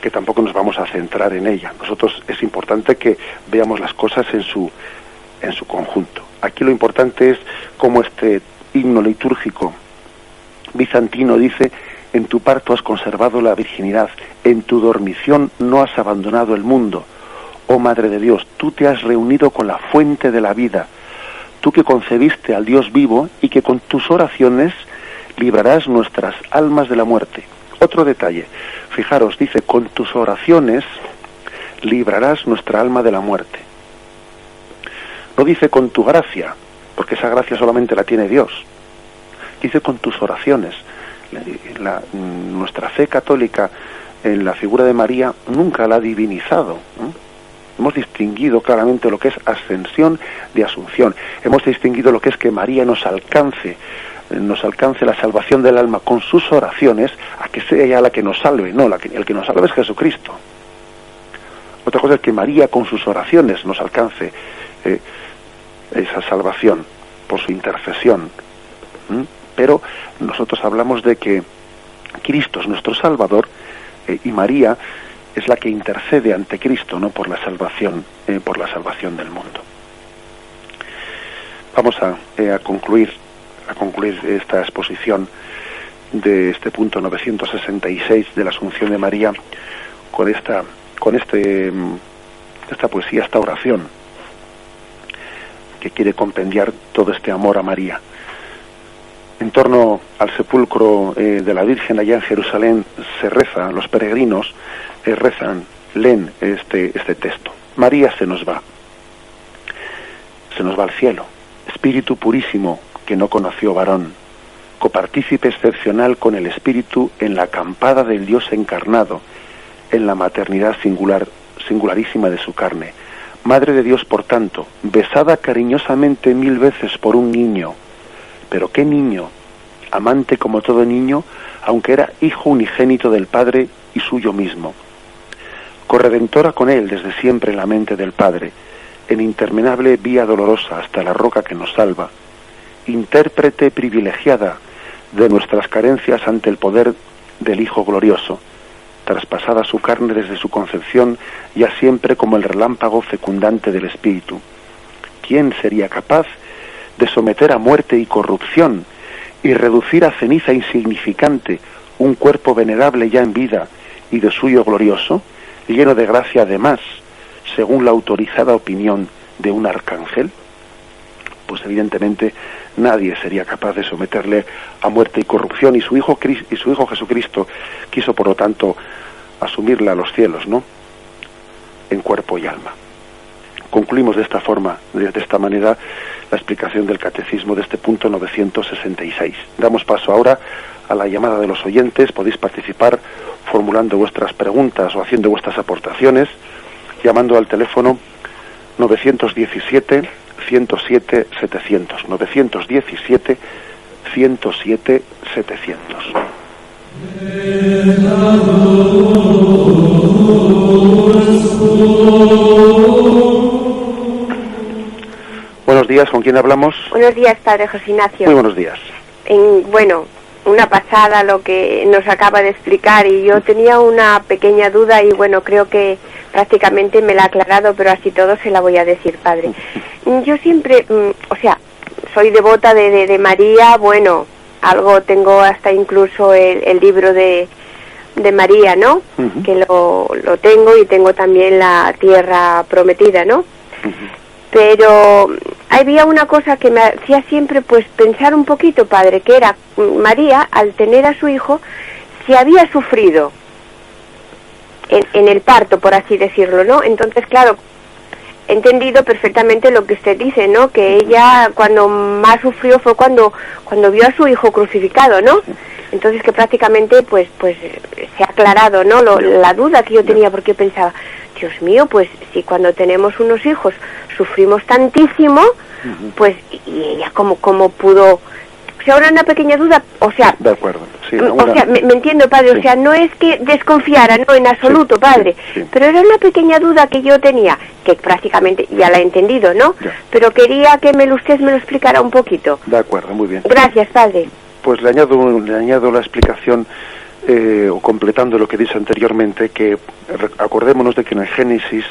que tampoco nos vamos a centrar en ella. Nosotros es importante que veamos las cosas en su conjunto. Aquí lo importante es cómo este himno litúrgico bizantino dice: en tu parto has conservado la virginidad, en tu dormición no has abandonado el mundo. Oh Madre de Dios, tú te has reunido con la fuente de la vida, tú que concebiste al Dios vivo y que con tus oraciones librarás nuestras almas de la muerte. Otro detalle, fijaros, dice: con tus oraciones librarás nuestra alma de la muerte. No dice con tu gracia, porque esa gracia solamente la tiene Dios. Dice con tus oraciones. Nuestra fe católica en la figura de María nunca la ha divinizado. Hemos distinguido claramente lo que es ascensión de asunción. Hemos distinguido lo que es que María nos alcance la salvación del alma con sus oraciones, a que sea ella la que nos salve. No, el que nos salve es Jesucristo. Otra cosa es que María con sus oraciones nos alcance esa salvación por su intercesión. Pero nosotros hablamos de que Cristo es nuestro Salvador, y María es la que intercede ante Cristo, no por la salvación del mundo. Vamos a concluir esta exposición de este punto 966 de la Asunción de María con esta poesía, esta oración que quiere compendiar todo este amor a María. en torno al sepulcro de la Virgen allá en Jerusalén se reza, los peregrinos leen este texto. María se nos va al cielo, espíritu purísimo que no conoció varón, copartícipe excepcional con el espíritu en la acampada del Dios encarnado, en la maternidad singularísima de su carne. Madre de Dios, por tanto, besada cariñosamente 1000 veces por un niño, pero qué niño, amante como todo niño, aunque era hijo unigénito del Padre y suyo mismo, corredentora con él desde siempre en la mente del Padre, en interminable vía dolorosa hasta la roca que nos salva, intérprete privilegiada de nuestras carencias ante el poder del Hijo glorioso, traspasada su carne desde su concepción, ya siempre como el relámpago fecundante del Espíritu. ¿Quién sería capaz de someter a muerte y corrupción y reducir a ceniza insignificante un cuerpo venerable ya en vida y de suyo glorioso, lleno de gracia además, según la autorizada opinión de un arcángel? Pues evidentemente nadie sería capaz de someterle a muerte y corrupción, y su hijo Jesucristo quiso, por lo tanto, asumirla a los cielos, ¿no?, en cuerpo y alma. Concluimos de esta forma, de esta manera, la explicación del catecismo de este punto 966. Damos paso ahora a la llamada de los oyentes. Podéis participar formulando vuestras preguntas o haciendo vuestras aportaciones, llamando al teléfono 917 107 700, 917 107 700. Buenos días, ¿con quién hablamos? Buenos días, padre José Ignacio. Muy buenos días. Bueno, una pasada lo que nos acaba de explicar, y yo tenía una pequeña duda y bueno, creo que prácticamente me la ha aclarado, pero así todo se la voy a decir, padre. Yo siempre, soy devota de María, bueno, algo tengo hasta incluso el libro de María, ¿no? Uh-huh. Que lo tengo, y tengo también la Tierra Prometida, ¿no? Uh-huh. Pero había una cosa que me hacía siempre pues pensar un poquito, padre, que era María, al tener a su hijo, si había sufrido en el parto, por así decirlo, ¿no? Entonces, claro, he entendido perfectamente lo que usted dice, ¿no? Que ella cuando más sufrió fue cuando vio a su hijo crucificado, ¿no? Entonces que prácticamente pues se ha aclarado, ¿no? La duda que yo tenía, porque pensaba, Dios mío, pues si cuando tenemos unos hijos sufrimos tantísimo, pues y ella cómo pudo. O sea, ahora una pequeña duda, o sea, de acuerdo, sí, me entiendo, padre, sí. O sea, no es que desconfiara, no, en absoluto, sí, padre, sí. Pero era una pequeña duda que yo tenía, que prácticamente ya la he entendido, ¿no? Ya. Pero quería que usted me lo explicara un poquito. De acuerdo, muy bien. Gracias, padre. Pues le añado la explicación, o completando lo que dice anteriormente, que acordémonos de que en el Génesis,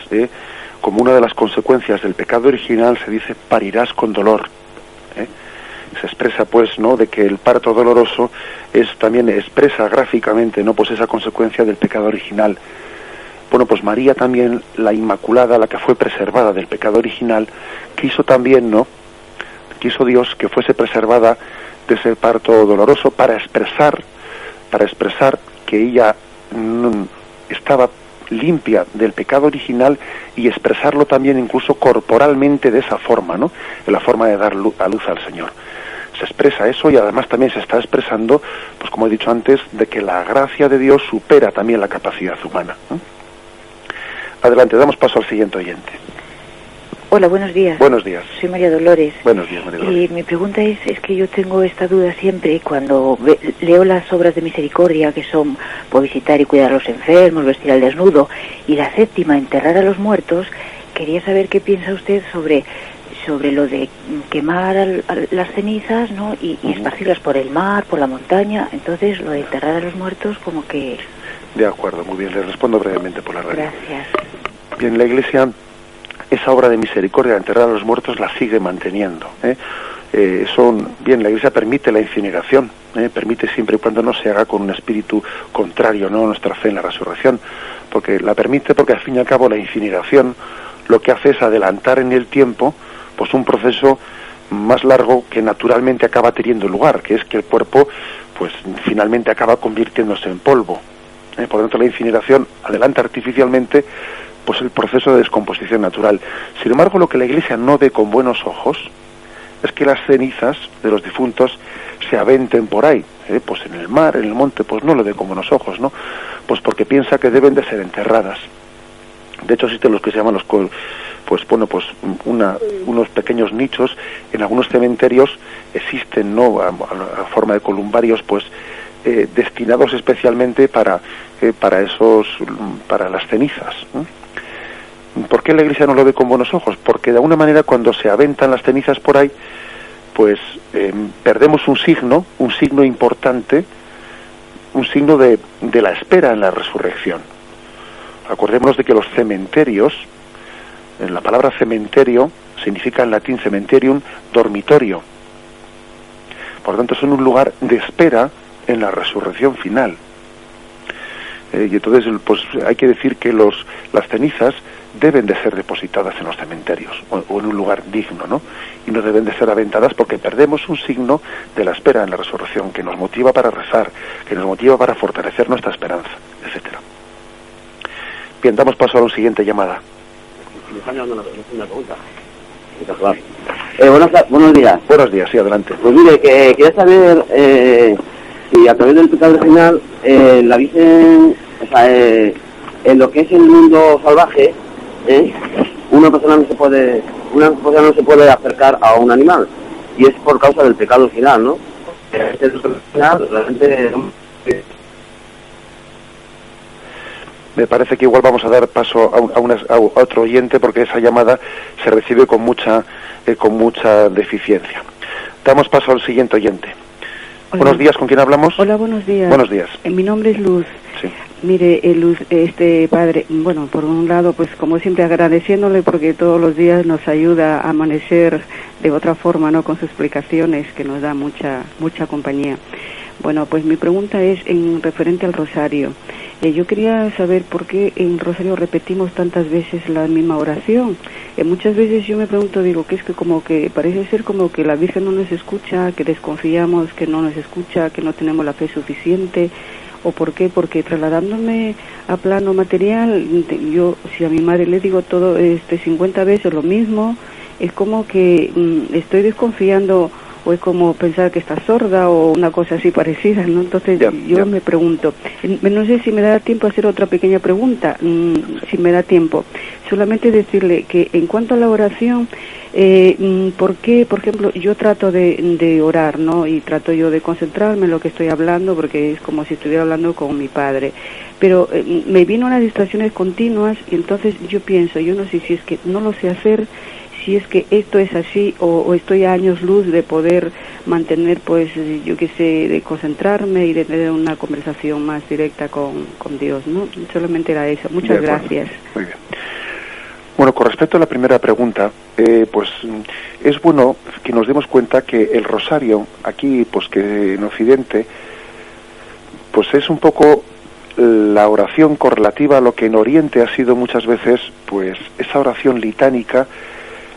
como una de las consecuencias del pecado original, se dice parirás con dolor. Se expresa pues, ¿no?, de que el parto doloroso también expresa gráficamente, ¿no?, pues esa consecuencia del pecado original. Bueno, pues María también, la Inmaculada, la que fue preservada del pecado original, quiso también, ¿no?, quiso Dios que fuese preservada de ese parto doloroso para expresar que ella estaba limpia del pecado original, y expresarlo también incluso corporalmente de esa forma, ¿no?, en la forma de dar a luz al Señor. Se expresa eso, y además también se está expresando, pues como he dicho antes, de que la gracia de Dios supera también la capacidad humana. Adelante, damos paso al siguiente oyente. Hola, buenos días. Buenos días. Soy María Dolores. Buenos días, María Dolores. Y mi pregunta es que yo tengo esta duda siempre cuando leo las obras de misericordia, que son por visitar y cuidar a los enfermos, vestir al desnudo, y la séptima, enterrar a los muertos. Quería saber qué piensa usted sobre lo de quemar las cenizas, ¿no?, y esparcirlas por el mar, por la montaña. Entonces, lo de enterrar a los muertos, como que... De acuerdo, muy bien, le respondo brevemente por la radio. Gracias. Bien, la Iglesia, esa obra de misericordia de enterrar a los muertos la sigue manteniendo. La Iglesia permite la incineración, permite siempre y cuando no se haga con un espíritu contrario, ¿no?, a nuestra fe en la resurrección, porque la permite, porque al fin y al cabo la incineración lo que hace es adelantar en el tiempo pues un proceso más largo que naturalmente acaba teniendo lugar, que es que el cuerpo pues finalmente acaba convirtiéndose en polvo. Por lo tanto, la incineración adelanta artificialmente pues el proceso de descomposición natural. Sin embargo, lo que la Iglesia no ve con buenos ojos es que las cenizas de los difuntos se aventen por ahí, pues en el mar, en el monte, pues no lo ve con buenos ojos, ¿no? Pues porque piensa que deben de ser enterradas. De hecho, existen los que se llaman unos pequeños nichos. En algunos cementerios existen, ¿no?, a forma de columbarios, pues destinados especialmente para las cenizas, ¿no? ¿Por qué la Iglesia no lo ve con buenos ojos? Porque de alguna manera, cuando se aventan las cenizas por ahí, pues perdemos un signo importante, un signo de la espera en la resurrección. Acordémonos de que los cementerios, la palabra cementerio significa en latín cementerium, dormitorio. Por lo tanto, son un lugar de espera en la resurrección final. Y entonces, pues hay que decir que las cenizas deben de ser depositadas en los cementerios o en un lugar digno, ¿no? Y no deben de ser aventadas, porque perdemos un signo de la espera en la resurrección, que nos motiva para rezar, que nos motiva para fortalecer nuestra esperanza, etcétera. Bien, damos paso a la siguiente llamada. Buenos días. Buenos días, sí, adelante. Pues mire, que quería saber si a través del pecado original la Virgen, o sea, en lo que es el mundo salvaje, una persona no se puede acercar a un animal, y es por causa del pecado original, ¿no? Me parece que igual vamos a dar paso a otro oyente, porque esa llamada se recibe con mucha deficiencia. Damos paso al siguiente oyente. Hola. Buenos días, ¿con quién hablamos? Hola, buenos días. Buenos días. Mi nombre es Luz. Sí. Mire, Luz, padre, bueno, por un lado, pues como siempre agradeciéndole, porque todos los días nos ayuda a amanecer de otra forma, ¿no?, con sus explicaciones, que nos da mucha compañía. Bueno, pues mi pregunta es en referente al rosario. Yo quería saber por qué en rosario repetimos tantas veces la misma oración. Muchas veces yo me pregunto, digo, que es que como que parece ser como que la Virgen no nos escucha, que desconfiamos que no nos escucha, que no tenemos la fe suficiente. ¿O por qué? Porque trasladándome a plano material, yo si a mi madre le digo todo 50 veces lo mismo, es como que estoy desconfiando, o es como pensar que está sorda o una cosa así parecida, ¿no? Entonces yo me pregunto, no sé si me da tiempo a hacer otra pequeña pregunta, si me da tiempo, solamente decirle que en cuanto a la oración, ¿por qué, por ejemplo, yo trato de orar, ¿no?, y trato yo de concentrarme en lo que estoy hablando, porque es como si estuviera hablando con mi padre, pero me vino unas distracciones continuas, y entonces yo pienso, yo no sé si es que no lo sé hacer, si es que esto es así, o estoy a años luz de poder mantener, pues, yo qué sé, de concentrarme y de tener una conversación más directa con Dios, ¿no? Solamente era eso. Muchas gracias. Muy bien. Bueno, con respecto a la primera pregunta, pues es bueno que nos demos cuenta que el rosario, aquí, pues que en Occidente, pues es un poco la oración correlativa a lo que en Oriente ha sido muchas veces, pues, esa oración litánica,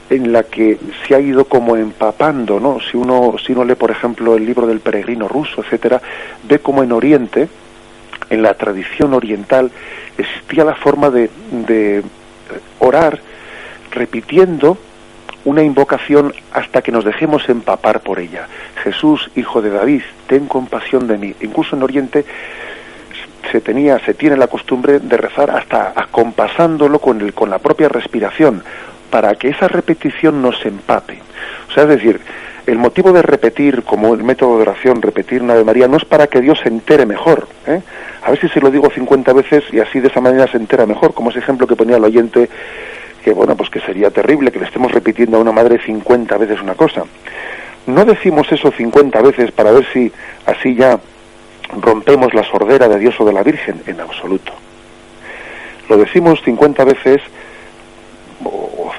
en la que se ha ido como empapando, ¿no? Si uno lee, por ejemplo, el libro del peregrino ruso, etcétera, ve como en Oriente, en la tradición oriental, existía la forma de orar repitiendo una invocación hasta que nos dejemos empapar por ella. Jesús, hijo de David, ten compasión de mí. Incluso en Oriente se tiene la costumbre de rezar hasta acompasándolo con la propia respiración, para que esa repetición nos empape. O sea, es decir, el motivo de repetir, como el método de oración, repetir una Ave María, no es para que Dios se entere mejor, A ver si lo digo 50 veces y así de esa manera se entera mejor, como ese ejemplo que ponía el oyente, que bueno, pues que sería terrible que le estemos repitiendo a una madre 50 veces una cosa. No decimos eso 50 veces para ver si así ya rompemos la sordera de Dios o de la Virgen, en absoluto. Lo decimos 50 veces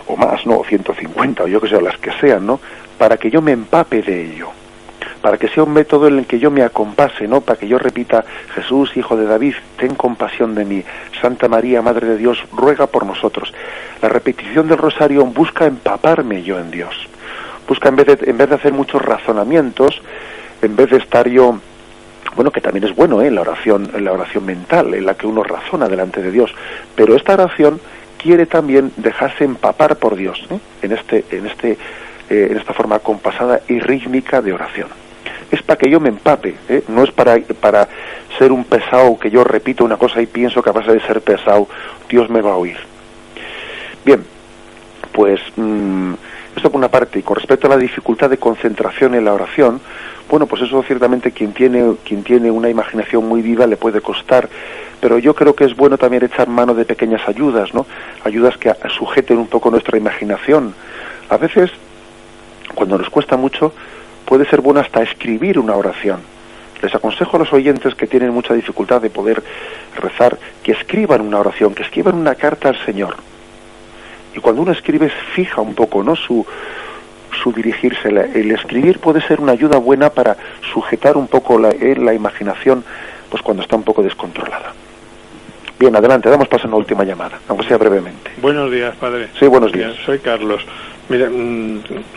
o más, ¿no?, 150, o yo que sé, las que sean, ¿no?, para que yo me empape de ello, para que sea un método en el que yo me acompase, ¿no?, para que yo repita: Jesús, hijo de David, ten compasión de mí, Santa María, Madre de Dios, ruega por nosotros. La repetición del rosario busca empaparme yo en Dios, busca en vez de hacer muchos razonamientos, en vez de estar yo, bueno, que también es bueno, en la oración mental, en la que uno razona delante de Dios, pero esta oración quiere también dejarse empapar por Dios, en esta forma compasada y rítmica de oración. Es para que yo me empape, no es para ser un pesado que yo repito una cosa y pienso que a base de ser pesado Dios me va a oír. Bien, pues esto por una parte. Y con respecto a la dificultad de concentración en la oración, bueno, pues eso ciertamente quien tiene una imaginación muy viva le puede costar, pero yo creo que es bueno también echar mano de pequeñas ayudas, ¿no? Ayudas que sujeten un poco nuestra imaginación. A veces, cuando nos cuesta mucho, puede ser bueno hasta escribir una oración. Les aconsejo a los oyentes que tienen mucha dificultad de poder rezar, que escriban una oración, que escriban una carta al Señor. Y cuando uno escribe, fija un poco, ¿no?, su dirigirse. El escribir puede ser una ayuda buena para sujetar un poco la imaginación, pues cuando está un poco descontrolada. Bien, adelante, damos paso a una última llamada, aunque sea brevemente. Buenos días, padre. Sí, buenos días. Soy Carlos. Mira,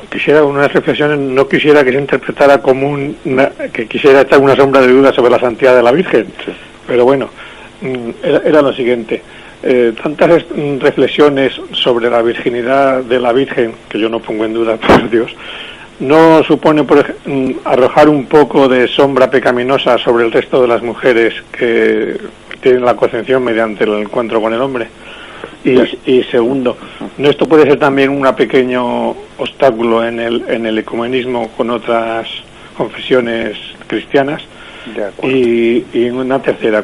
quisiera unas reflexiones, no quisiera que se interpretara como que quisiera echar una sombra de duda sobre la santidad de la Virgen, sí. Pero bueno, era lo siguiente. Tantas reflexiones sobre la virginidad de la Virgen, que yo no pongo en duda, por Dios, ¿no supone, por ejemplo, arrojar un poco de sombra pecaminosa sobre el resto de las mujeres que tienen la concepción mediante el encuentro con el hombre? Y segundo, ¿no esto puede ser también un pequeño obstáculo en el ecumenismo con otras confesiones cristianas? Y una tercera,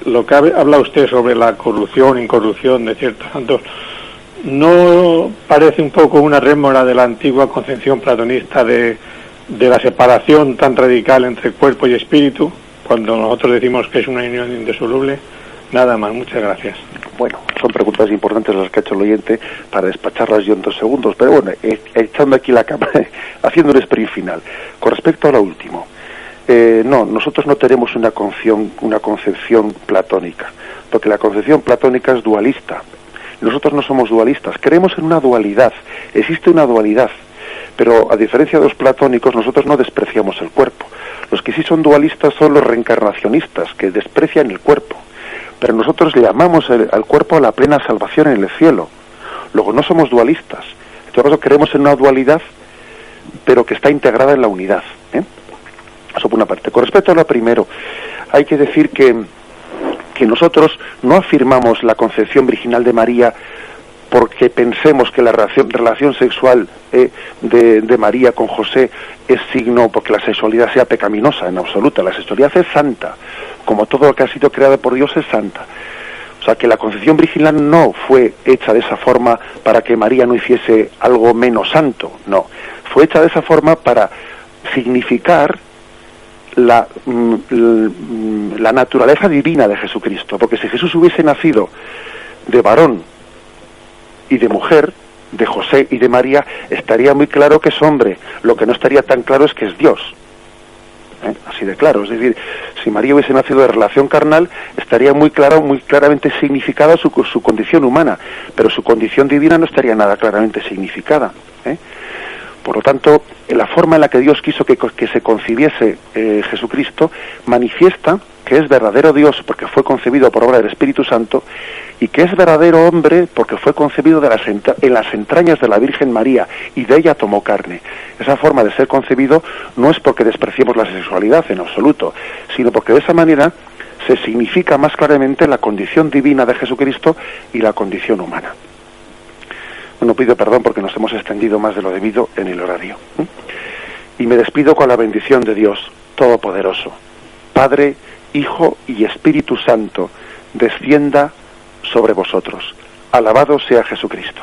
lo que habla usted sobre la corrupción, incorrupción de ciertos santos, ¿no parece un poco una rémora de la antigua concepción platonista de la separación tan radical entre cuerpo y espíritu, cuando nosotros decimos que es una unión indisoluble? Nada más, muchas gracias. Bueno, son preguntas importantes las que ha hecho el oyente para despacharlas yo en 2 segundos, pero bueno, echando aquí la cámara, haciendo un sprint final. Con respecto a lo último, no, nosotros no tenemos una concepción platónica, porque la concepción platónica es dualista. Nosotros no somos dualistas, creemos en una dualidad, existe una dualidad, pero a diferencia de los platónicos, nosotros no despreciamos el cuerpo. Los que sí son dualistas son los reencarnacionistas, que desprecian el cuerpo, pero nosotros le llamamos al cuerpo a la plena salvación en el cielo. Luego no somos dualistas, en todo caso creemos en una dualidad, pero que está integrada en la unidad, Eso por una parte. Con respecto a lo primero, hay que decir que nosotros no afirmamos la concepción virginal de María porque pensemos que la relación sexual de María con José es signo porque la sexualidad sea pecaminosa, en absoluta. La sexualidad es santa, como todo lo que ha sido creado por Dios es santa. O sea, que la concepción virginal no fue hecha de esa forma para que María no hiciese algo menos santo, no. Fue hecha de esa forma para significar la naturaleza divina de Jesucristo, porque si Jesús hubiese nacido de varón y de mujer, de José y de María, estaría muy claro que es hombre. Lo que no estaría tan claro es que es Dios, así de claro. Es decir, si María hubiese nacido de relación carnal, estaría muy claramente significada su condición humana, pero su condición divina no estaría nada claramente significada, Por lo tanto, la forma en la que Dios quiso que se concibiese Jesucristo manifiesta que es verdadero Dios porque fue concebido por obra del Espíritu Santo y que es verdadero hombre porque fue concebido en las entrañas de la Virgen María y de ella tomó carne. Esa forma de ser concebido no es porque despreciemos la sexualidad en absoluto, sino porque de esa manera se significa más claramente la condición divina de Jesucristo y la condición humana. Bueno, pido perdón porque nos hemos extendido más de lo debido en el horario. Y me despido con la bendición de Dios Todopoderoso, Padre, Hijo y Espíritu Santo, descienda sobre vosotros. Alabado sea Jesucristo.